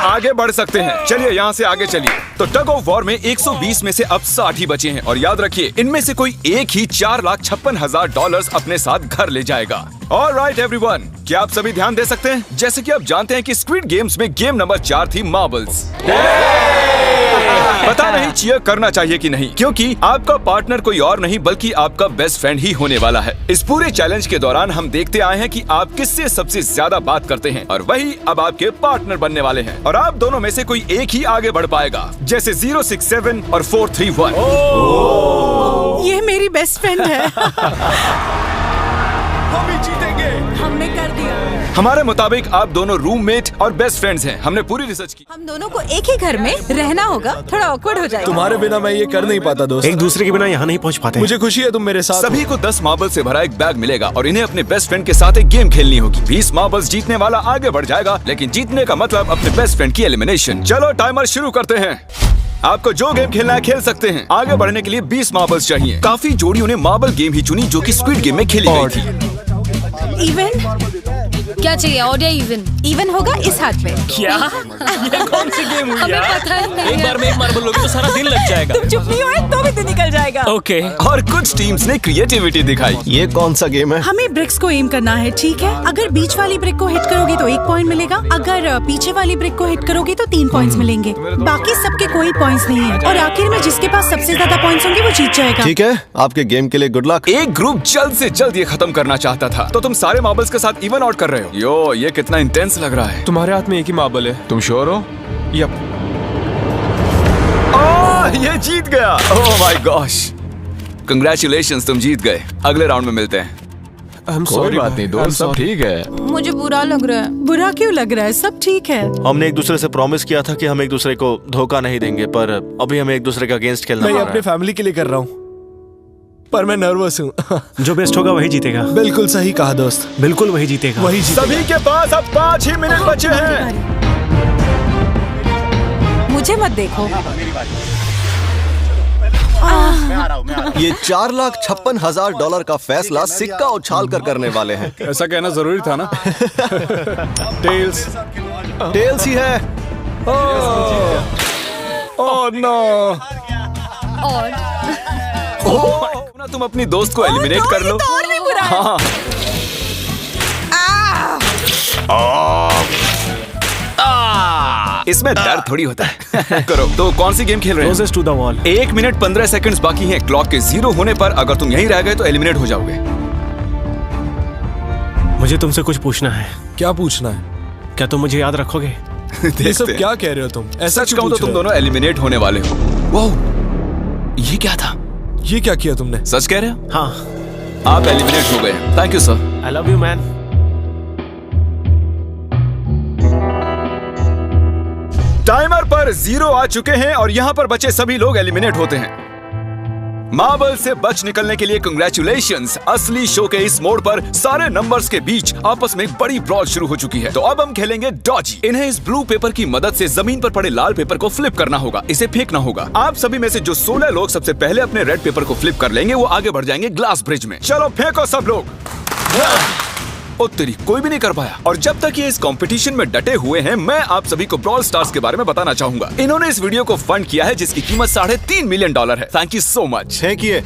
आगे बढ़ सकते हैं। चलिए यहाँ से आगे चलिए। तो टग ऑफ वॉर में 120 में से अब 60 ही बचे हैं और याद रखिए इनमें से कोई एक ही $4,56,000 अपने साथ घर ले जाएगा। ऑलराइट एवरीवन, क्या आप सभी ध्यान दे सकते हैं? जैसे कि आप जानते हैं कि स्क्विड गेम्स में गेम नंबर 4 थी मार्बल्स। पता नहीं चीयर करना चाहिए कि नहीं, क्योंकि आपका पार्टनर कोई और नहीं बल्कि आपका बेस्ट फ्रेंड ही होने वाला है। इस पूरे चैलेंज के दौरान हम देखते आए हैं कि आप किससे सबसे ज्यादा बात करते हैं और वही अब आपके पार्टनर बनने वाले हैं और आप दोनों में से कोई एक ही आगे बढ़ पाएगा, जैसे 067 और 431। ये मेरी बेस्ट फ्रेंड है। हम ही जीतेंगे। हमने कर दिया। हमारे मुताबिक आप दोनों रूममेट और बेस्ट फ्रेंड्स हैं। हमने पूरी रिसर्च की। हम दोनों को एक ही घर में रहना होगा, थोड़ा ऑकवर्ड हो जाएगा। तुम्हारे बिना मैं ये कर नहीं पाता दोस्त। एक दूसरे के बिना यहाँ नहीं पहुँच पाते। मुझे खुशी है तुम मेरे साथ सभी को 10 मार्बल से भरा एक बैग मिलेगा और इन्हें अपने बेस्ट फ्रेंड के साथ एक गेम खेलनी होगी। 20 मार्बल्स जीतने वाला आगे बढ़ जाएगा, लेकिन जीतने का मतलब अपने बेस्ट फ्रेंड की एलिमिनेशन। चलो टाइमर शुरू करते हैं। आपको जो गेम खेलना है खेल सकते हैं। आगे बढ़ने के लिए 20 मार्बल्स चाहिए। काफी जोड़ियों ने मार्बल गेम ही चुनी जो कि स्क्विड गेम में खेली गई थी। इवन क्या चाहिए? ऑड या इवन? इवन होगा इस हाथ में। क्या? ये कौन सी गेम हुई हमें यार? पता ही नहीं एक है। बार में एक मार्बल लोगे तो सारा दिन लग जाएगा। तुम चुप नहीं हुए तो भी दिन निकल जाएगा। ओके। और कुछ टीम्स ने क्रिएटिविटी दिखाई। ये कौन सा गेम है? हमें ब्रिक्स को एम करना है, ठीक है? अगर बीच वाली ब्रिक को हिट करोगे तो 1 पॉइंट मिलेगा, अगर पीछे वाली ब्रिक को हिट करोगे तो 3 पॉइंट्स मिलेंगे। बाकी सबके कोई पॉइंट्स नहीं है और आखिर में जिसके पास सबसे ज्यादा पॉइंट्स होंगे वो जीत जाएगा। ठीक है, आपके गेम के लिए गुड लक। एक ग्रुप जल्द से जल्द ये खत्म करना चाहता था, तो तुम सारे मार्बल्स के साथ इवन आउट कर रहे हो। यो, ये कितना इंटेंस लग रहा है। तुम्हारे हाथ में एक ही मार्बल है। तुम श्योर हो? यप। ये जीत गया। ओह माय गॉश, कंग्रेचुलेशंस, तुम जीत गए। अगले राउंड में मिलते हैं। कोई बात नहीं दोस्त, सब ठीक है। मुझे बुरा लग रहा है। बुरा क्यों लग रहा है? सब ठीक है। हमने एक दूसरे से प्रॉमिस किया था कि हम एक दूसरे को धोखा नहीं देंगे, पर अभी हमें एक दूसरे का अगेंस्ट खेलना मैं पड़ ये रहा अपने फैमिली के लिए कर रहा हूँ, पर मैं नर्वस हूँ। है। जो बेस्ट होगा वही जीतेगा। बिल्कुल सही कहा दोस्त, बिल्कुल वही जीतेगा। वही जीतेगा। सभी के पास अब 5 ही मिनट बचे हैं। मुझे मत देखो। ये $4,56,000 का फैसला सिक्का उछाल कर करने वाले हैं। ऐसा कहना जरूरी था ना? टेल्स। टेल्स ही है। Oh no. ऑड। ना तुम अपनी दोस्त को एलिमिनेट कर लो। तो और भी बुरा है। हाँ। इसमें दर्द थोड़ी होता है। करो। तो कौन सी गेम खेल रहे हैं? Closest to the wall। 1 minute 15 seconds बाकी हैं। क्लॉक के 0 होने पर अगर तुम यहीं रह गए तो एलिमिनेट हो जाओगे। मुझे तुमसे कुछ पूछना है। क्या पूछना है? क्या तुम मुझे याद रखोगे? ये सब क्या कह रहे हो तुम? ऐसा सच क्यों कहूं तो पूछ तुम रहे हो? दोनों एलिमिनेट होने वाले हो। वाह, ये क्या था? ये क्या किया तुमने? सच कह रहे हो? हाँ। आप एलिमिनेट हो गए। Thank you sir. I love you man. Timer पर 0 आ चुके हैं और यहाँ पर बचे सभी लोग एलिमिनेट होते हैं। मार्बल से बच निकलने के लिए कंग्रेचुलेशंस। असली शो के इस मोड़ पर सारे नंबर्स के बीच आपस में एक बड़ी ब्रॉल शुरू हो चुकी है। तो अब हम खेलेंगे डॉजी। इन्हें इस ब्लू पेपर की मदद से जमीन पर पड़े लाल पेपर को फ्लिप करना होगा, इसे फेंकना होगा। आप सभी में से जो 16 लोग सबसे पहले अपने रेड पेपर को फ्लिप कर लेंगे वो आगे बढ़ जाएंगे ग्लास ब्रिज में। चलो फेंको सब लोग। ओ तेरी, कोई भी नहीं कर पाया। और जब तक ये इस कंपटीशन में डटे हुए हैं, मैं आप सभी को ब्रॉल स्टार्स के बारे में बताना चाहूंगा। इन्होंने इस वीडियो को फंड किया है जिसकी कीमत $3.5 मिलियन है। Thank you so much. फेंकिए।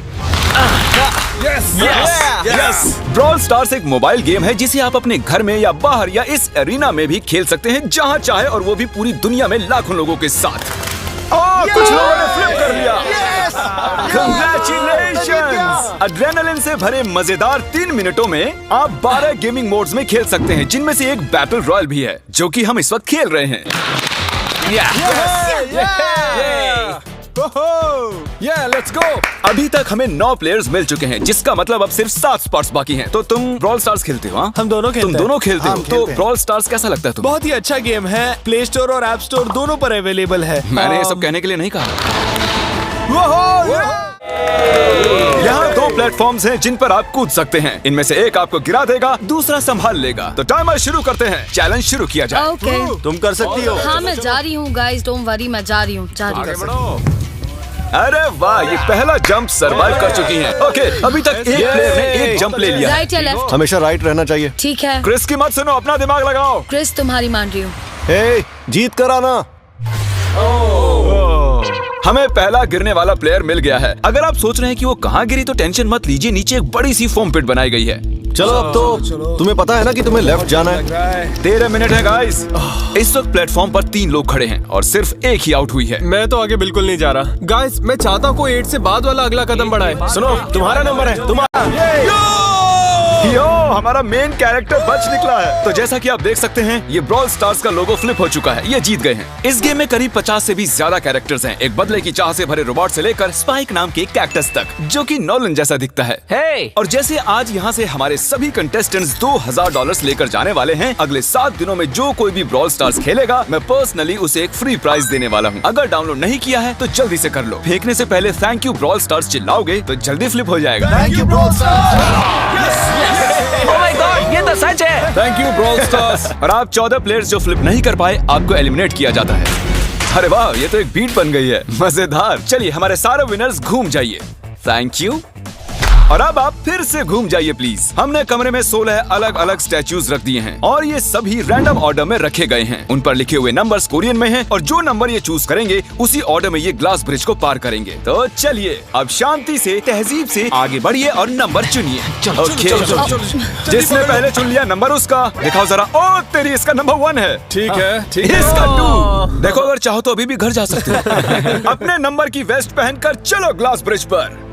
यस। ब्रॉल स्टार्स एक मोबाइल गेम है जिसे आप अपने घर में या बाहर या इस एरिना में भी खेल सकते हैं जहां चाहे, और वो भी पूरी दुनिया में लाखों लोगों के साथ। कुछ लोगों ने फ्लिप कर लिया। Congratulations! एड्रेनलिन से भरे मजेदार 3 मिनटों में आप 12 गेमिंग मोड्स में खेल सकते हैं, जिनमें से एक बैटल रॉयल भी है जो कि हम इस वक्त खेल रहे हैं। Let's go. अभी तक हमें 9 प्लेयर्स मिल चुके हैं, जिसका मतलब अब सिर्फ 7 स्पॉट्स बाकी हैं। तो तुम ब्रॉल स्टार्स खेलते हो? हाँ? हम दोनों खेलते तुम हैं। दोनों खेलते हो? हम तो खेलते हैं। ब्रॉल स्टार्स कैसा लगता है तुम्हें? बहुत ही अच्छा गेम है। प्ले स्टोर और ऐप स्टोर दोनों पर अवेलेबल है। मैंने ये सब कहने के लिए नहीं कहा। यहाँ 2 प्लेटफॉर्म्स हैं जिन पर आप कूद सकते हैं। इनमें से एक आपको गिरा देगा, दूसरा संभाल लेगा। तो टाइमर शुरू करते हैं। चैलेंज शुरू किया जाए। ओके। तुम कर सकती हो। हाँ मैं जा रही हूँ गाइस, डोंट वरी, मैं जा रही हूँ। आगे बढ़ो। अरे वाह, ये पहला जंप सरवाइव कर चुकी हैं। ओके, अभी तक एक प्लेयर ने एक जंप ले लिया है। राइट या लेफ्ट? हमेशा राइट रहना चाहिए। ठीक है क्रिस की मत सुनो, अपना दिमाग लगाओ। क्रिस, तुम्हारी मान रही हूँ। हे, जीत कर आना। हमें पहला गिरने वाला प्लेयर मिल गया है। अगर आप सोच रहे हैं कि वो कहाँ गिरी तो टेंशन मत लीजिए, नीचे एक बड़ी सी फोम पिट बनाई गई है। चलो अब तो तुम्हें पता है ना कि तुम्हें लेफ्ट जाना है। 13 मिनट है गाइस। इस वक्त प्लेटफॉर्म पर 3 लोग खड़े हैं और सिर्फ एक ही आउट हुई है। मैं तो आगे बिल्कुल नहीं जा रहा। गाइस, मैं चाहता हूँ कोई 8 से बाद वाला अगला कदम बढ़ाए। सुनो, तुम्हारा नंबर है, यो, हमारा मेन कैरेक्टर बच निकला है। तो जैसा कि आप देख सकते हैं, ये ब्रॉल स्टार्स का लोगो फ्लिप हो चुका है। ये जीत गए हैं। इस गेम में करीब 50 से भी ज्यादा कैरेक्टर्स हैं। एक बदले की चाह से भरे रोबोट से लेकर स्पाइक नाम के कैक्टस तक, जो कि नॉलन जैसा दिखता है। और जैसे आज यहाँ से हमारे सभी कंटेस्टेंट्स $2000 लेकर जाने वाले हैं, अगले 7 दिनों में जो कोई भी ब्रॉल स्टार्स खेलेगा, मैं पर्सनली उसे एक फ्री प्राइज देने वाला हूँ। अगर डाउनलोड नहीं किया है तो जल्दी से कर लो। फेंकने से पहले थैंक यू ब्रॉल स्टार्स चिल्लाओगे तो जल्दी फ्लिप हो जाएगा। Thank you brawl stars. ये तो सच है। Thank you brawl stars. और आप 14 प्लेयर्स जो फ्लिप नहीं कर पाए, आपको एलिमिनेट किया जाता है। अरे वाह, ये तो एक बीट बन गई है, मजेदार। चलिए हमारे सारे विनर्स घूम जाइए। Thank you. और अब आप फिर से घूम जाइए प्लीज। हमने कमरे में 16 अलग अलग स्टैचूज रख दिए हैं और ये सभी रैंडम ऑर्डर में रखे गए हैं। उन पर लिखे हुए नंबर्स कोरियन में हैं और जो नंबर ये चूज करेंगे उसी ऑर्डर में ये ग्लास ब्रिज को पार करेंगे। तो चलिए अब शांति से, तहजीब से आगे बढ़िए और नंबर चुनिए। ओके, जिसने पहले चुन लिया नंबर उसका। दिखाओ जरा। ओ तेरी, इसका नंबर 1 है। ठीक है, इसका 2। देखो, अगर चाहो तो अभी भी घर जा सकते हो। अपने नंबर की वेस्ट पहनकर चलो ग्लास ब्रिज पर।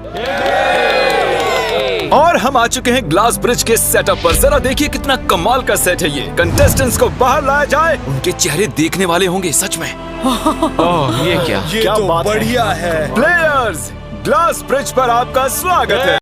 और हम आ चुके हैं ग्लास ब्रिज के सेटअप पर। जरा देखिए कितना कमाल का सेट है ये। कंटेस्टेंट्स को बाहर लाया जाए, उनके चेहरे देखने वाले होंगे सच में। ये क्या? ये तो बढ़िया है। प्लेयर्स, ग्लास ब्रिज पर आपका स्वागत है।